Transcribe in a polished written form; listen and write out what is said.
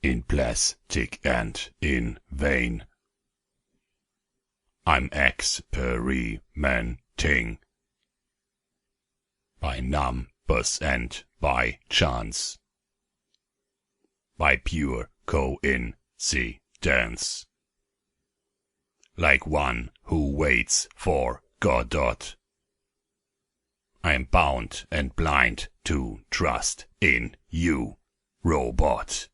in plastic and in vain. I'm experimenting by numbers and by chance, by pure coincidence, like one who waits for Godot. I'm bound and blind to trust in you, robot.